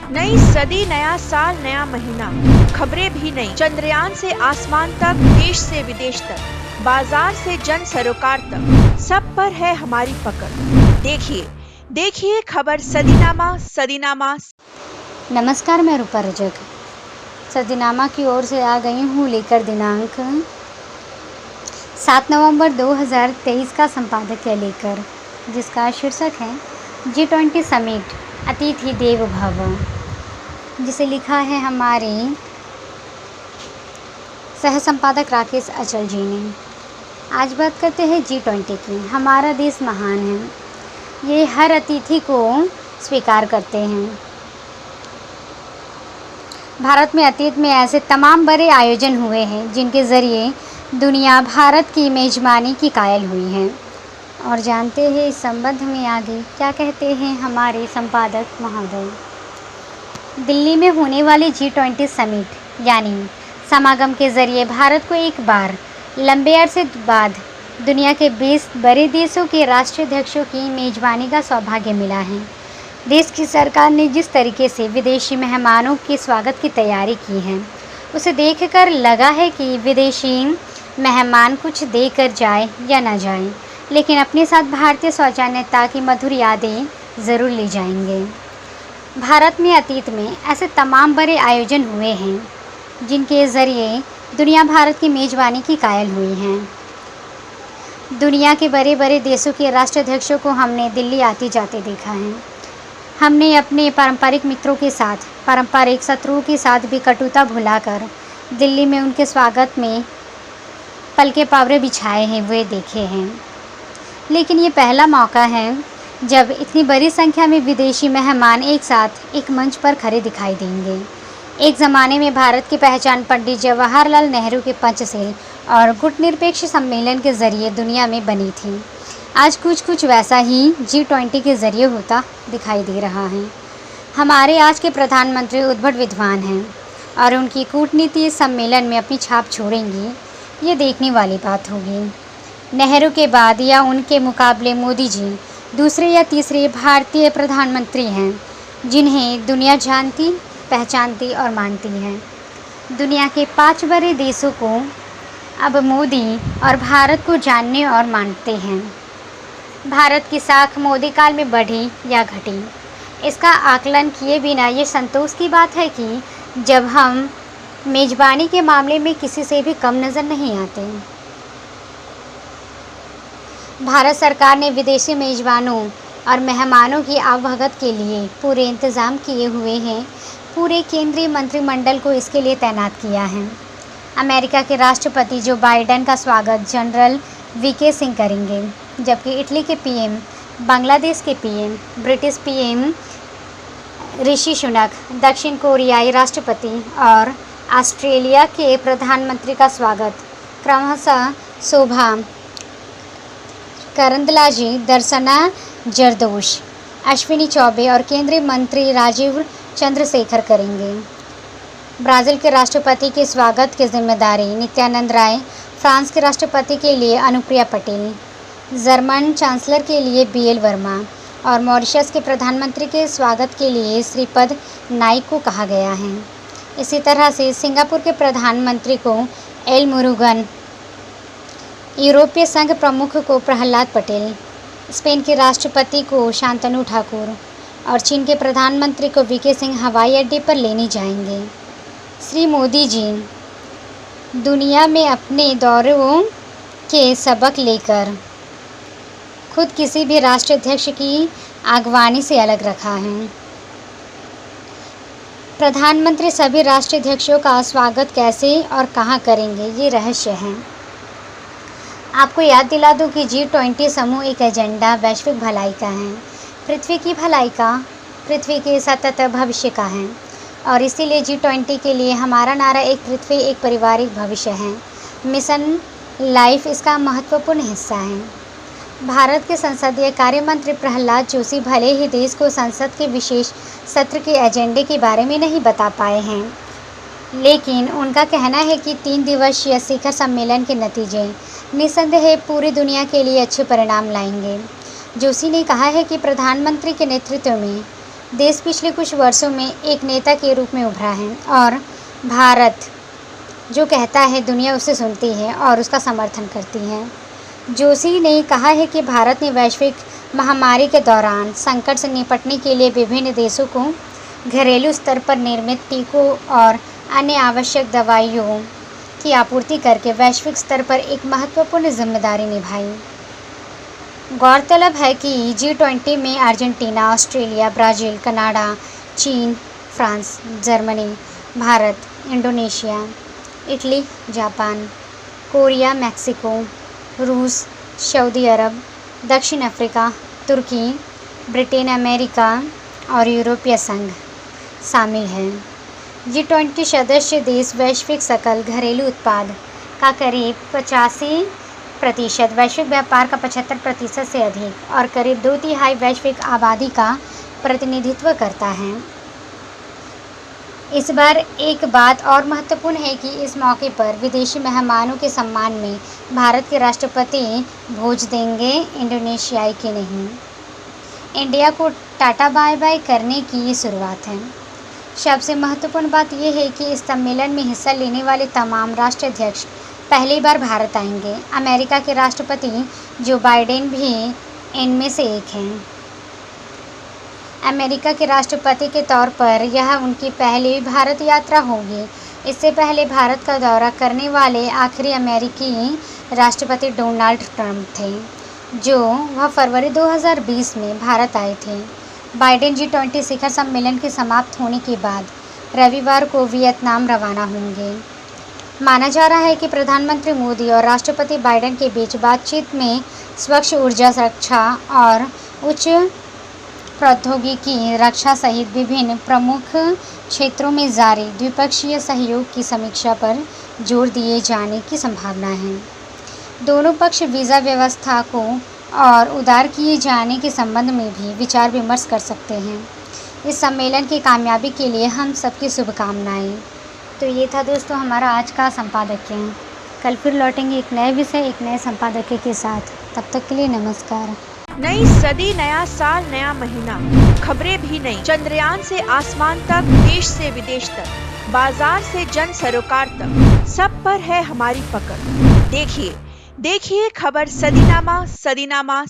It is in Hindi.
नई सदी, नया साल, नया महीना, खबरें भी नई। चंद्रयान से आसमान तक, देश से विदेश तक, बाजार से जन सरोकार तक, सब पर है हमारी पकड़। देखिए देखिए खबर सदीनामा सदीनामा। नमस्कार, मैं रूपा रजक सदीनामा की ओर से आ गई हूँ लेकर दिनांक 7 नवंबर 2023 का संपादकीय लेकर, जिसका शीर्षक है G20 समिट अतिथि देवो भव, जिसे लिखा है हमारे सह संपादक राकेश अचल जी ने। आज बात करते हैं G20 की। हमारा देश महान है, ये हर अतिथि को स्वीकार करते हैं। भारत में अतीत में ऐसे तमाम बड़े आयोजन हुए हैं जिनके ज़रिए दुनिया भारत की मेज़बानी की कायल हुई है। और जानते हैं इस संबंध में आगे क्या कहते हैं हमारे संपादक महोदय। दिल्ली में होने वाली G20 समिट यानी समागम के ज़रिए भारत को एक बार लंबे अरसे बाद दुनिया के 20 बड़े देशों के राष्ट्राध्यक्षों की मेज़बानी का सौभाग्य मिला है। देश की सरकार ने जिस तरीके से विदेशी मेहमानों के स्वागत की तैयारी की है, उसे देखकर लगा है कि विदेशी मेहमान कुछ देकर जाए या ना जाए, लेकिन अपने साथ भारतीय शौचालयता की मधुर यादें ज़रूर ले जाएंगे। भारत में अतीत में ऐसे तमाम बड़े आयोजन हुए हैं जिनके ज़रिए दुनिया भारत की मेज़बानी की कायल हुई है। दुनिया के बड़े बड़े देशों के राष्ट्राध्यक्षों को हमने दिल्ली आते जाते देखा है। हमने अपने पारंपरिक मित्रों के साथ, पारंपरिक शत्रुओं के साथ भी कटुता भुलाकर दिल्ली में उनके स्वागत में पल के पावरे बिछाए हैं, वे देखे हैं। लेकिन ये पहला मौका है जब इतनी बड़ी संख्या में विदेशी मेहमान एक साथ एक मंच पर खड़े दिखाई देंगे। एक ज़माने में भारत की पहचान पंडित जवाहरलाल नेहरू के पंचशील और गुटनिरपेक्ष सम्मेलन के ज़रिए दुनिया में बनी थी। आज कुछ वैसा ही G20 के ज़रिए होता दिखाई दे रहा है। हमारे आज के प्रधानमंत्री उद्भट विद्वान हैं और उनकी कूटनीति सम्मेलन में अपनी छाप छोड़ेंगी, ये देखने वाली बात होगी। नेहरू के बाद या उनके मुकाबले मोदी जी दूसरे या तीसरे भारतीय प्रधानमंत्री हैं जिन्हें दुनिया जानती, पहचानती और मानती है। दुनिया के 5 बड़े देशों को अब मोदी और भारत को जानने और मानते हैं। भारत की साख मोदी काल में बढ़ी या घटी, इसका आकलन किए बिना ये संतोष की बात है कि जब हम मेज़बानी के मामले में किसी से भी कम नज़र नहीं आते। भारत सरकार ने विदेशी मेज़बानों और मेहमानों की आवभगत के लिए पूरे इंतज़ाम किए हुए हैं। पूरे केंद्रीय मंत्रिमंडल को इसके लिए तैनात किया है। अमेरिका के राष्ट्रपति जो बाइडेन का स्वागत जनरल VK सिंह करेंगे, जबकि इटली के PM, बांग्लादेश के PM, British PM Rishi Sunak, दक्षिण कोरियाई राष्ट्रपति और ऑस्ट्रेलिया के प्रधानमंत्री का स्वागत क्रमशः शोभा करंदलाजे, दर्शना जरदोश, अश्विनी चौबे और केंद्रीय मंत्री राजीव चंद्रशेखर करेंगे। ब्राज़ील के राष्ट्रपति के स्वागत की जिम्मेदारी नित्यानंद राय, फ्रांस के राष्ट्रपति के लिए अनुप्रिया पटेल, जर्मन चांसलर के लिए BL वर्मा और मॉरिशस के प्रधानमंत्री के स्वागत के लिए श्रीपद नाइक को कहा गया है। इसी तरह से सिंगापुर के प्रधानमंत्री को एल मुरुगन, यूरोपीय संघ प्रमुख को प्रहलाद पटेल, स्पेन के राष्ट्रपति को शांतनु ठाकुर और चीन के प्रधानमंत्री को VK सिंह हवाई अड्डे पर लेने जाएंगे। श्री मोदी जी दुनिया में अपने दौरों के सबक लेकर खुद किसी भी राष्ट्राध्यक्ष की आगवानी से अलग रखा है। प्रधानमंत्री सभी राष्ट्राध्यक्षों का स्वागत कैसे और कहाँ करेंगे, ये रहस्य है। आपको याद दिला दूं कि G20 समूह एक एजेंडा वैश्विक भलाई का है, पृथ्वी की भलाई का, पृथ्वी के सतत भविष्य का है। और इसीलिए G20 के लिए हमारा नारा एक पृथ्वी एक पारिवारिक भविष्य है। मिशन लाइफ इसका महत्वपूर्ण हिस्सा है। भारत के संसदीय कार्य मंत्री प्रहलाद जोशी भले ही देश को संसद के विशेष सत्र के एजेंडे के बारे में नहीं बता पाए हैं, लेकिन उनका कहना है कि 3 दिवसीय शिखर सम्मेलन के नतीजे निस्संदेह पूरी दुनिया के लिए अच्छे परिणाम लाएंगे। जोशी ने कहा है कि प्रधानमंत्री के नेतृत्व में देश पिछले कुछ वर्षों में एक नेता के रूप में उभरा है और भारत जो कहता है दुनिया उसे सुनती है और उसका समर्थन करती है। जोशी ने कहा है कि भारत ने वैश्विक महामारी के दौरान संकट से निपटने के लिए विभिन्न देशों को घरेलू स्तर पर निर्मित टीकों और अन्य आवश्यक दवाइयों की आपूर्ति करके वैश्विक स्तर पर एक महत्वपूर्ण जिम्मेदारी निभाई। गौरतलब है कि G20 में अर्जेंटीना, ऑस्ट्रेलिया, ब्राज़ील, कनाडा, चीन, France, Germany, Bharat, Indonesia, Italy, Japan, Korea, Mexico, रूस, सऊदी अरब, दक्षिण अफ्रीका, तुर्की, ब्रिटेन, अमेरिका और यूरोपीय संघ शामिल हैं। G20 सदस्य देश वैश्विक सकल घरेलू उत्पाद का करीब 85%, वैश्विक व्यापार का 75% से अधिक और करीब 2/3 वैश्विक आबादी का प्रतिनिधित्व करता है। इस बार एक बात और महत्वपूर्ण है कि इस मौके पर विदेशी मेहमानों के सम्मान में भारत के राष्ट्रपति भोज देंगे, इंडोनेशियाई के नहीं। इंडिया को टाटा बाय बाय करने की ये शुरुआत है। सबसे महत्वपूर्ण बात यह है कि इस सम्मेलन में हिस्सा लेने वाले तमाम राष्ट्राध्यक्ष पहली बार भारत आएंगे। अमेरिका के राष्ट्रपति जो बाइडेन भी इनमें से एक हैं। अमेरिका के राष्ट्रपति के तौर पर यह उनकी पहली भारत यात्रा होगी। इससे पहले भारत का दौरा करने वाले आखिरी अमेरिकी राष्ट्रपति डोनाल्ड ट्रंप थे, जो वह फरवरी 2020 में भारत आए थे। बाइडेन G20 शिखर सम्मेलन के समाप्त होने के बाद रविवार को वियतनाम रवाना होंगे। माना जा रहा है कि प्रधानमंत्री मोदी और राष्ट्रपति बाइडेन के बीच बातचीत में स्वच्छ ऊर्जा, रक्षा और उच्च प्रौद्योगिकी रक्षा सहित विभिन्न प्रमुख क्षेत्रों में जारी द्विपक्षीय सहयोग की समीक्षा पर जोर दिए जाने की संभावना है। दोनों पक्ष वीज़ा व्यवस्था को और उदार किए जाने के संबंध में भी विचार विमर्श कर सकते हैं। इस सम्मेलन की कामयाबी के लिए हम सबकी शुभकामनाएं। तो ये था दोस्तों हमारा आज का संपादकीय। कल फिर लौटेंगे एक नए विषय, एक नए संपादकीय के साथ। तब तक के लिए नमस्कार। नई सदी, नया साल, नया महीना, खबरें भी नई। चंद्रयान से आसमान तक, देश से विदेश तक, बाजार से जन सरोकार तक, सब पर है हमारी पकड़। देखिए खबर सदीनामा।